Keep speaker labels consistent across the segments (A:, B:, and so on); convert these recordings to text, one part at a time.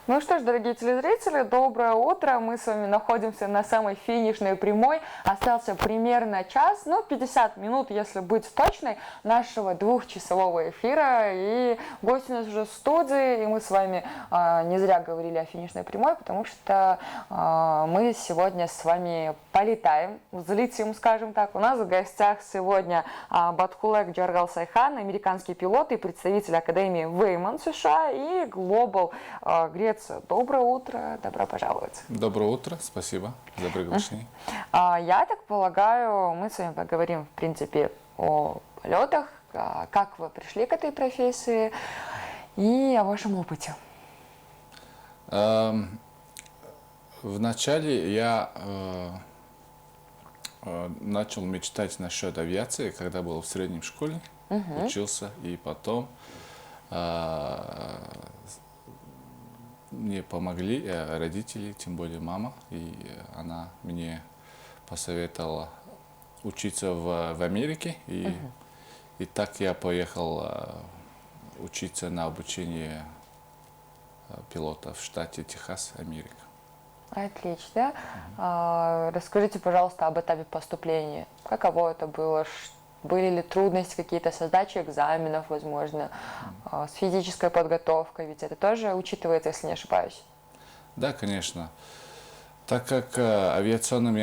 A: Ну что ж, дорогие телезрители, доброе утро. Мы с вами находимся на самой финишной прямой. Остался примерно час, 50 минут, если быть точной, нашего двухчасового эфира. И гость у нас уже в студии, и мы с вами не зря говорили о финишной прямой, потому что мы сегодня с вами полетаем, взлетим, скажем так. У нас в гостях сегодня Батхулек Джаргалсайхан, американский пилот и представитель Академии Вейман США и Global Греция. Доброе утро, добро пожаловать.
B: Доброе утро, спасибо за приглашение.
A: Я так полагаю, мы с вами поговорим, в принципе, о полетах, как вы пришли к этой профессии и о вашем опыте.
B: Вначале я начал мечтать насчет авиации, когда был в средней школе, учился, и потом мне помогли родители, тем более мама, и она мне посоветовала учиться в Америке, и так я поехал учиться на обучение пилота в штате Техас, Америка.
A: Отлично. Расскажите, пожалуйста, об этапе поступления. Каково это было? Были ли трудности какие-то с сдачей экзаменов, возможно, с физической подготовкой? Ведь это тоже учитывается, если не ошибаюсь.
B: Да, конечно. Так как авиационным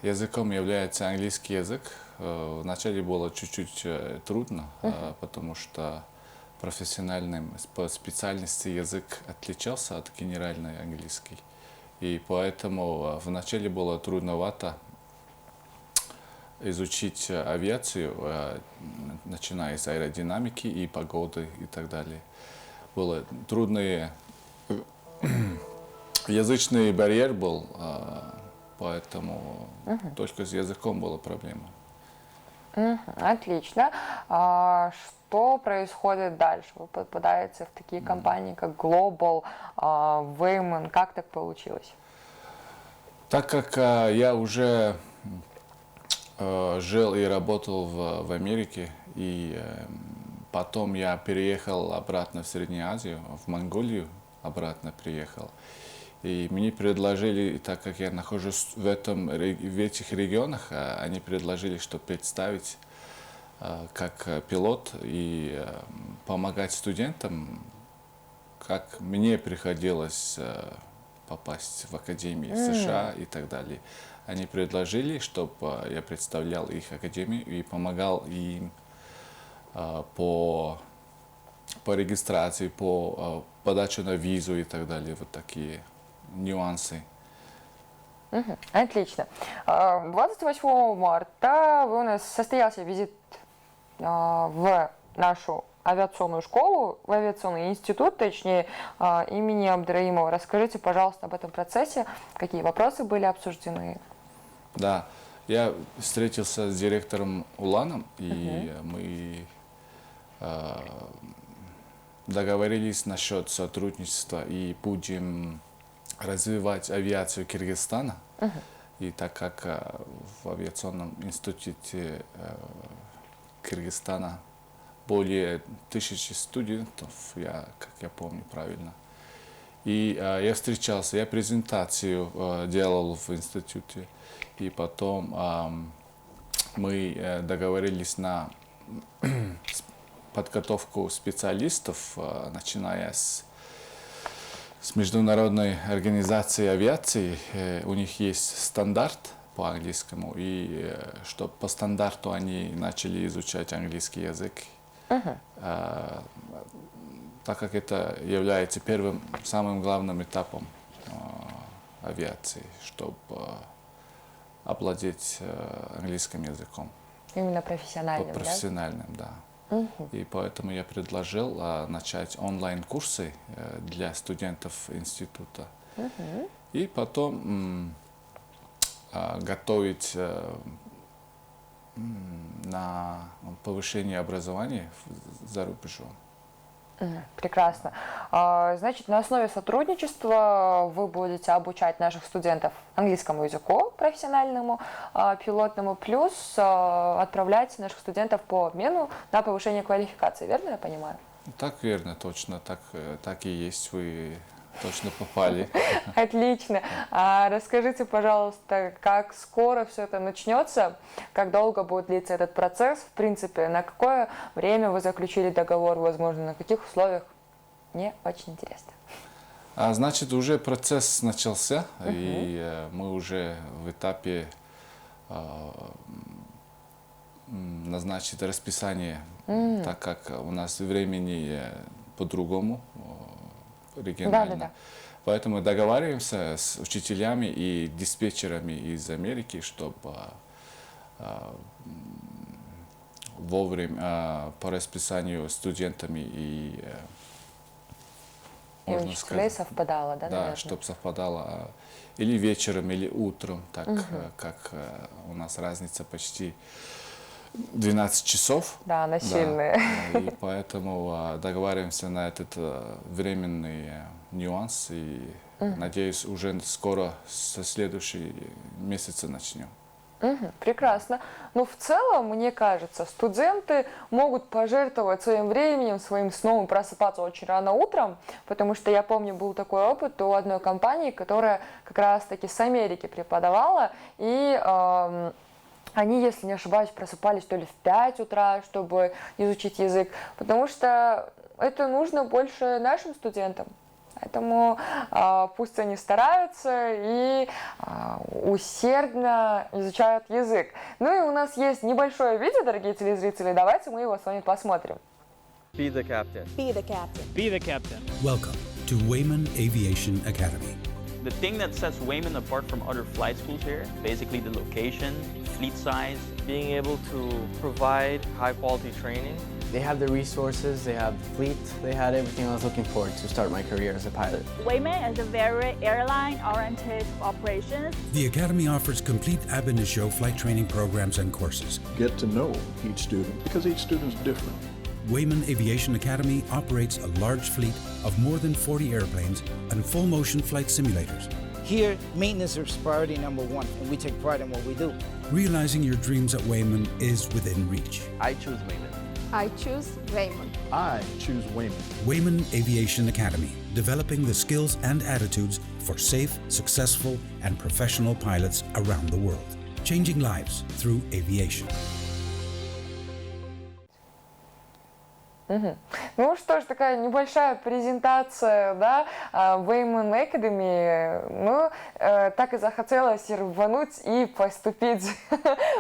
B: языком является английский язык, вначале было чуть-чуть трудно, потому что профессиональным по специальности язык отличался от генеральной английской. И поэтому вначале было трудновато изучить авиацию, начиная с аэродинамики и погоды и так далее. Было трудные, язычный барьер был, поэтому только с языком была проблема.
A: Отлично. Что происходит дальше? Вы попадаете в такие компании, как Global, Wayman. Как так получилось?
B: Так как я уже жил и работал в Америке, и потом я переехал обратно в Среднюю Азию, в Монголию обратно приехал. И мне предложили, так как я нахожусь в этих регионах, они предложили, что представить как пилот и помогать студентам, как мне приходилось попасть в Академию США и так далее. Они предложили, чтобы я представлял их академию и помогал им по регистрации, по подаче на визу и так далее. Вот такие нюансы.
A: Отлично. 28 марта у нас состоялся визит в нашу авиационную школу, в авиационный институт, точнее, имени Абдраимова. Расскажите, пожалуйста, об этом процессе, какие вопросы были обсуждены.
B: Да, я встретился с директором Уланом, и мы договорились насчет сотрудничества и будем развивать авиацию Кыргызстана. И так как в авиационном институте Кыргызстана более 1000 студентов, как я помню правильно. И я встречался, я презентацию делал в институте, и потом мы договорились на подготовку специалистов, начиная с Международной организацией авиации. У них есть стандарт по английскому, и чтобы по стандарту они начали изучать английский язык. Так как это является первым, самым главным этапом авиации, чтобы овладеть английским языком.
A: Именно профессиональным,
B: профессиональным, да? И поэтому я предложил начать онлайн-курсы для студентов института. И потом готовить на повышение образования за рубежом.
A: Прекрасно. Значит, на основе сотрудничества вы будете обучать наших студентов английскому языку профессиональному, пилотному, плюс отправлять наших студентов по обмену на повышение квалификации. Верно я понимаю?
B: Так, верно, точно. Так и есть. Вы точно попали.
A: Отлично. А расскажите, пожалуйста, как скоро все это начнется, как долго будет длиться этот процесс, в принципе, на какое время вы заключили договор, возможно, на каких условиях? Мне очень интересно.
B: Значит, уже процесс начался, и мы уже в этапе назначить расписание, так как у нас времени по-другому регионально.
A: Да.
B: Поэтому договариваемся с учителями и диспетчерами из Америки, чтобы вовремя по расписанию студентами и
A: И
B: можно
A: учителей
B: сказать,
A: совпадало, да, наверное?
B: чтобы совпадало или вечером, или утром, так как у нас разница почти 12 часов.
A: Да, она сильная.
B: И поэтому договариваемся на этот временный нюанс. И надеюсь, уже скоро со следующего месяца начнем.
A: Прекрасно. Ну, в целом, мне кажется, студенты могут пожертвовать своим временем, своим сном и просыпаться очень рано утром, потому что я помню, был такой опыт у одной компании, которая как раз-таки с Америки преподавала, и они, если не ошибаюсь, просыпались то ли в 5 утра, чтобы изучить язык, потому что это нужно больше нашим студентам. Поэтому пусть они стараются и усердно изучают язык. Ну и у нас есть небольшое видео, дорогие телезрители, давайте мы его с вами посмотрим.
C: Be the captain.
D: Be the captain.
E: Be the captain.
F: Welcome to Wayman Aviation Academy.
C: The thing that sets Wayman apart from other flight schools here, basically the location, fleet size,
G: being able to provide high quality training.
H: They have the resources, they have the fleet, they had everything I was looking for to start my career as a pilot.
D: Wayman is a very airline-oriented operation.
F: The Academy offers complete ab initio flight training programs and courses.
I: Get to know each student because each student is different.
F: Wayman Aviation Academy operates a large fleet of more than 40 airplanes and full-motion flight simulators.
E: Here, maintenance is priority number one, and we take pride in what we do.
F: Realizing your dreams at Wayman is within reach.
G: I choose Wayman.
D: I choose Wayman.
I: I choose Wayman.
F: Wayman Aviation Academy, developing the skills and attitudes for safe, successful, and professional pilots around the world. Changing lives through aviation.
A: Ну что ж, такая небольшая презентация, да, Wayman Academy. Ну, так и захотелось рвануть и поступить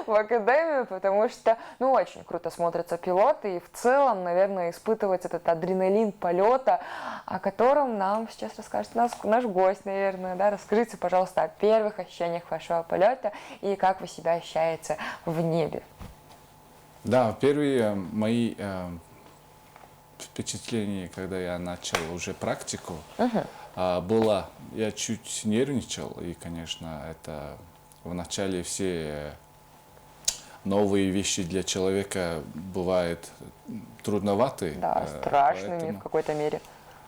A: в академию, потому что, ну, очень круто смотрятся пилоты, и в целом, наверное, испытывать этот адреналин полета, о котором нам сейчас расскажет наш гость, наверное, да. Расскажите, пожалуйста, о первых ощущениях вашего полета и как вы себя ощущаете в небе.
B: Да, первые мои впечатление, когда я начал уже практику, было, я чуть нервничал, и, конечно, это вначале все новые вещи для человека бывают трудноваты.
A: Да, страшными в какой-то мере.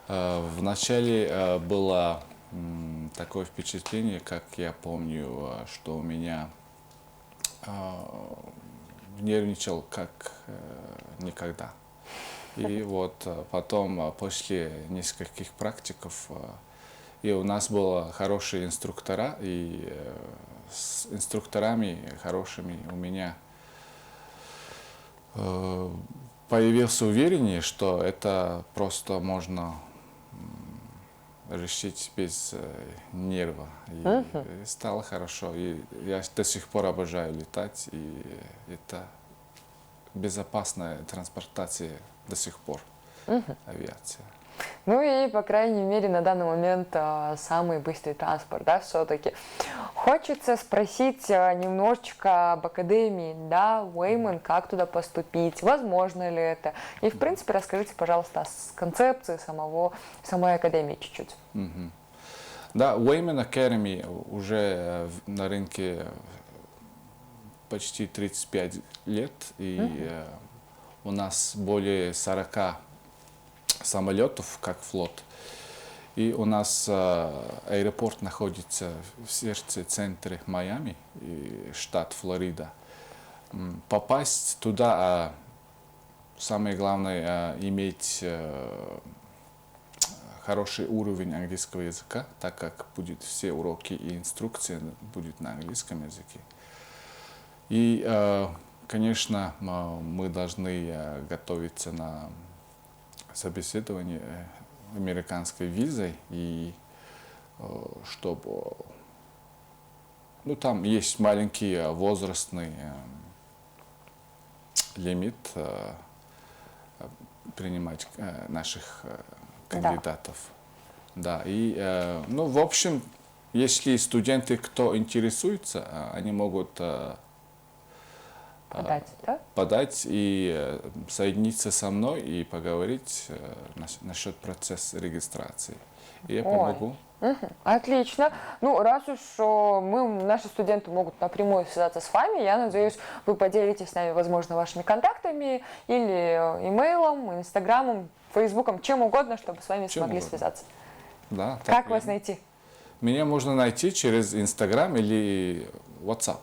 B: Вначале было такое впечатление, как я помню, что у меня нервничал как никогда. И вот потом, после нескольких практиков, и у нас были хорошие инструктора, и с инструкторами хорошими у меня появилось уверение, что это просто можно решить без нерва. И стало хорошо. И я до сих пор обожаю летать, и это безопасная транспортация до сих пор, авиация.
A: Ну и, по крайней мере, на данный момент самый быстрый транспорт, да, все-таки. Хочется спросить немножечко об академии, да, Wayman, как туда поступить, возможно ли это? И, в принципе, расскажите, пожалуйста, о концепции самой академии чуть-чуть.
B: Да, Wayman Academy уже на рынке почти 35 лет, и у нас более 40 самолетов, как флот. И у нас аэропорт находится в сердце центра Майами, штат Флорида. Попасть туда, самое главное, иметь хороший уровень английского языка, так как будет все уроки и инструкции будут на английском языке. И, конечно, мы должны готовиться на собеседование американской визой, и чтобы, ну, там есть маленький возрастный лимит принимать наших кандидатов. Да. И, ну, в общем, если студенты, кто интересуется, они могут подать и соединиться со мной и поговорить насчет процесса регистрации. И я помогу.
A: Отлично. Ну, раз уж наши студенты могут напрямую связаться с вами, я надеюсь, вы поделитесь с нами, возможно, вашими контактами или имейлом, инстаграмом, фейсбуком, чем угодно, чтобы с вами смогли связаться.
B: Да,
A: как вас найти?
B: Меня можно найти через Инстаграм или WhatsApp.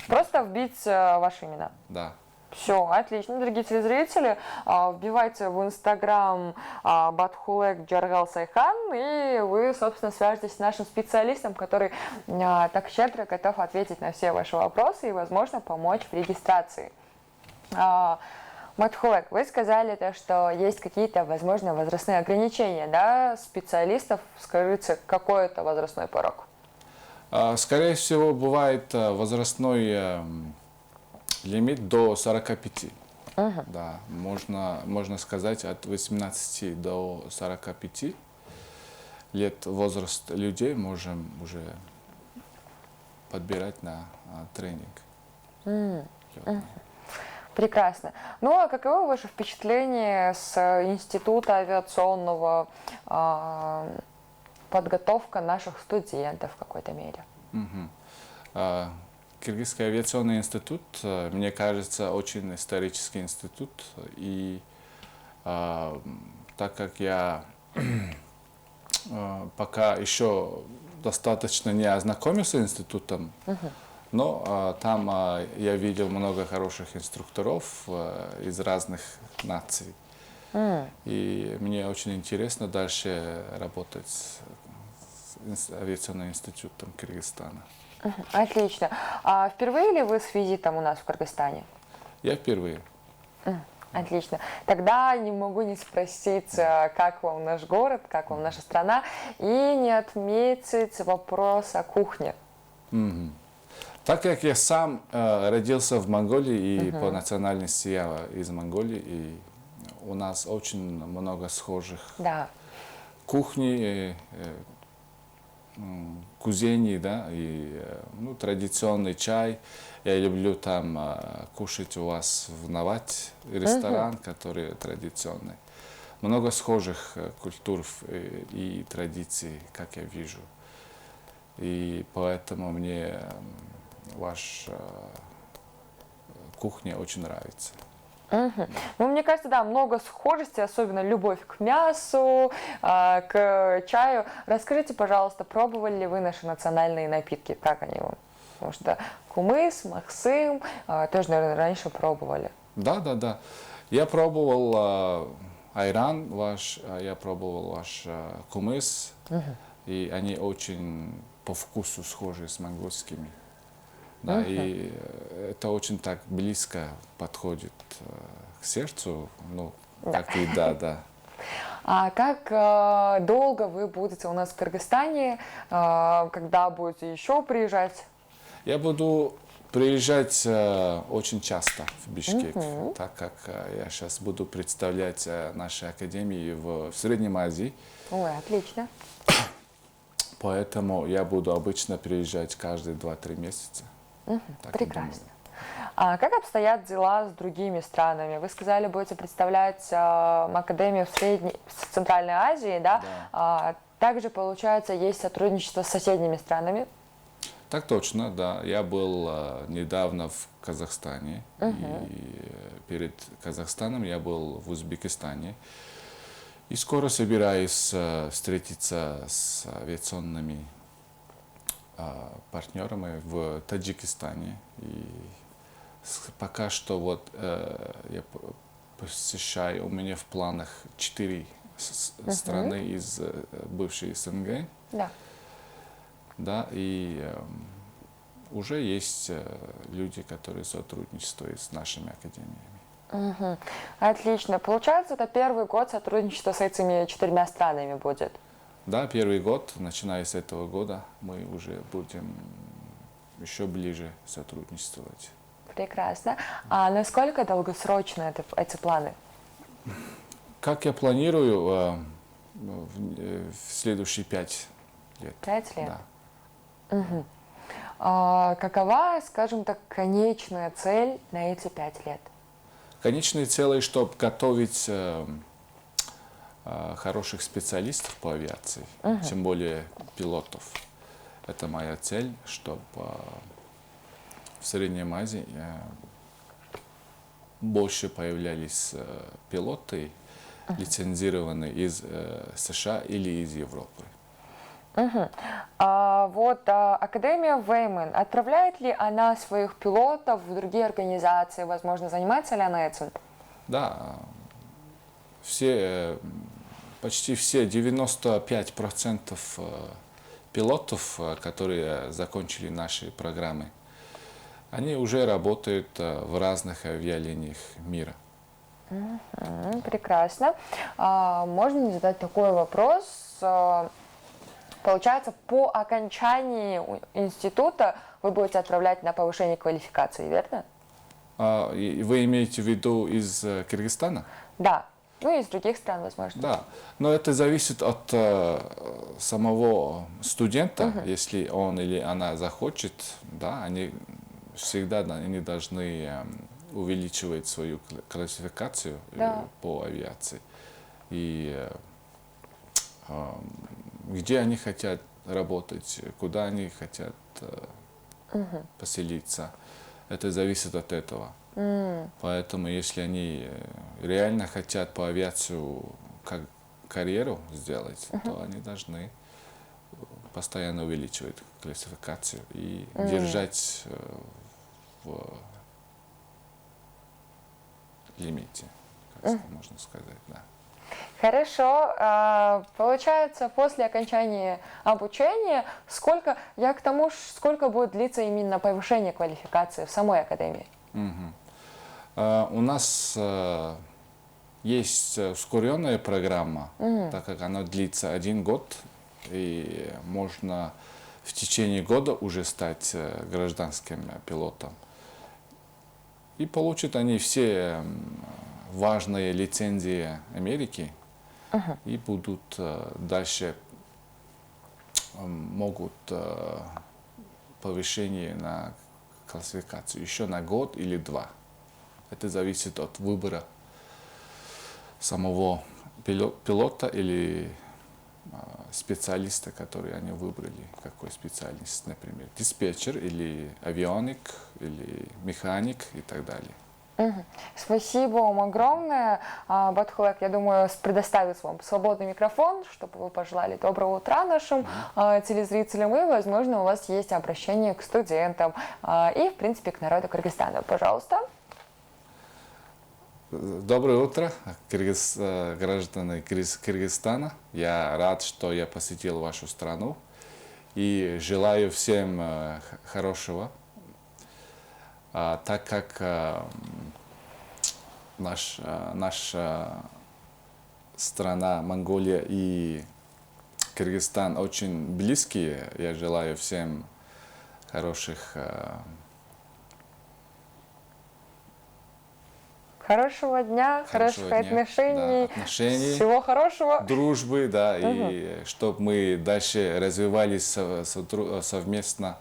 A: Просто вбить ваши имена.
B: Да.
A: Все, отлично, дорогие телезрители. Вбивайте в Инстаграм Батхулек Джаргал Сайхан, и вы, собственно, свяжетесь с нашим специалистом, который так щедро готов ответить на все ваши вопросы и, возможно, помочь в регистрации. Батхулек, вы сказали, что есть какие-то, возможно, возрастные ограничения, да, специалистов, скажите, какой это возрастной порог?
B: Скорее всего, бывает возрастной лимит до 45. Да, можно сказать, от 18 до 45 лет возраст людей можем уже подбирать на тренинг.
A: Прекрасно. Ну, а каково ваше впечатление с Института авиационного подготовка наших студентов в какой-то мере?
B: Кыргызский авиационный институт, мне кажется, очень исторический институт. И так как я пока еще достаточно не ознакомился с институтом, но там я видел много хороших инструкторов из разных наций. И мне очень интересно дальше работать с авиационным институтом Кыргызстана.
A: Отлично. А впервые ли вы с визитом у нас в Кыргызстане?
B: Я впервые.
A: Отлично. Тогда не могу не спросить, как вам наш город, как вам наша страна, и не отметить вопрос о кухне.
B: Так как я сам родился в Монголии и по национальности я из Монголии, и у нас очень много схожих кухни, кузени, да, и традиционный чай. Я люблю там кушать у вас в Навать, ресторан, который традиционный. Много схожих культур и традиций, как я вижу. И поэтому мне ваша кухня очень нравится.
A: Ну, мне кажется, да, много схожести, особенно любовь к мясу, к чаю. Расскажите, пожалуйста, пробовали ли вы наши национальные напитки? Как они вам? Потому что кумыс, махсым, тоже, наверное, раньше пробовали.
B: Да. Я пробовал айран ваш, я пробовал ваш кумыс, и они очень по вкусу схожи с монгольскими. Да, и это очень так близко подходит к сердцу, ну, как еда, да.
A: А как долго вы будете у нас в Кыргызстане? Когда будете еще приезжать?
B: Я буду приезжать очень часто в Бишкек, так как я сейчас буду представлять наши академии в Средней Азии.
A: Ой, отлично.
B: Поэтому я буду обычно приезжать каждые 2-3 месяца.
A: Прекрасно. А как обстоят дела с другими странами? Вы сказали, будете представлять Академию в Центральной Азии, да? Также, получается, есть сотрудничество с соседними странами?
B: Так точно, да. Я был недавно в Казахстане. И перед Казахстаном я был в Узбекистане. И скоро собираюсь встретиться с авиационными партнерами в Таджикистане. И пока что вот я посещаю, у меня в планах 4 страны из бывшей СНГ.
A: Да.
B: Да, и уже есть люди, которые сотрудничают с нашими академиями.
A: Отлично. Получается, это первый год сотрудничества с этими 4 странами будет?
B: Да, первый год, начиная с этого года, мы уже будем еще ближе сотрудничать.
A: Прекрасно. А насколько долгосрочно эти планы?
B: Как я планирую в следующие 5 лет.
A: 5 лет?
B: Да.
A: А какова, скажем так, конечная цель на эти 5 лет?
B: Конечной целью, чтобы готовить хороших специалистов по авиации, тем более пилотов. Это моя цель, чтобы в Средней Азии больше появлялись пилоты, лицензированные из США или из Европы.
A: Академия Вейман, отправляет ли она своих пилотов в другие организации? Возможно, занимается ли она этим?
B: Да, почти все 95% пилотов, которые закончили наши программы, они уже работают в разных авиалиниях мира.
A: Прекрасно. Можно мне задать такой вопрос? Получается, по окончании института вы будете отправлять на повышение квалификации, верно?
B: Вы имеете в виду из Кыргызстана?
A: Да. Ну и из других стран, возможно.
B: Да, но это зависит от самого студента. Если он или она захочет, да, они всегда они должны увеличивать свою классификацию по авиации. И где они хотят работать, куда они хотят поселиться, это зависит от этого. Поэтому, если они реально хотят по авиацию как карьеру сделать, то они должны постоянно увеличивать классификацию и держать в лимите, как можно сказать, да.
A: Хорошо. Получается, после окончания обучения, сколько будет длиться именно повышение квалификации в самой академии?
B: У нас есть ускоренная программа, так как она длится 1 год, и можно в течение года уже стать гражданским пилотом. И получат они все важные лицензии Америки, и будут дальше могут повышение на классификацию еще на год или 2. Это зависит от выбора самого пилота или специалиста, который они выбрали, какой специальность, например, диспетчер или авионик, или механик и так далее.
A: Спасибо вам огромное. Батхулек, я думаю, предоставит вам свободный микрофон, чтобы вы пожелали доброго утра нашим телезрителям, и, возможно, у вас есть обращение к студентам и, в принципе, к народу Кыргызстана. Пожалуйста.
B: Доброе утро, граждане Кыргызстана. Я рад, что я посетил вашу страну и желаю всем хорошего. Так как наша страна, Монголия и Кыргызстан очень близкие, я желаю всем
A: Хорошего дня, хороших отношений,
B: да, отношений,
A: всего хорошего.
B: Дружбы, да, и чтобы мы дальше развивались совместно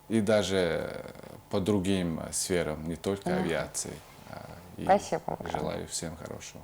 B: и даже по другим сферам, не только авиации.
A: Спасибо.
B: Желаю всем хорошего.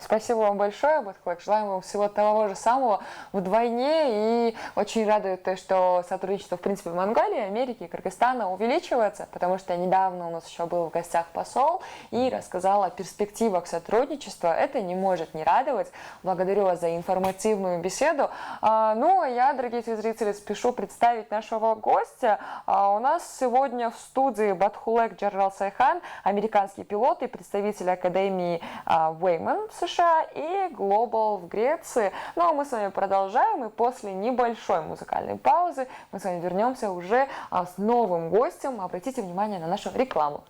A: Спасибо вам большое, Батхулек. Желаем вам всего того же самого вдвойне. И очень радует то, что сотрудничество, в принципе, в Монголии, Америке и Кыргызстана увеличивается, потому что недавно у нас еще был в гостях посол и рассказал о перспективах сотрудничества. Это не может не радовать. Благодарю вас за информативную беседу. Ну, а я, дорогие телезрители, спешу представить нашего гостя. У нас сегодня в студии Батхулек Джарралсайхан, американский пилот и представитель Академии Вейман. Wayman в США и Global в Греции. Ну а мы с вами продолжаем, и после небольшой музыкальной паузы мы с вами вернемся уже с новым гостем. Обратите внимание на нашу рекламу.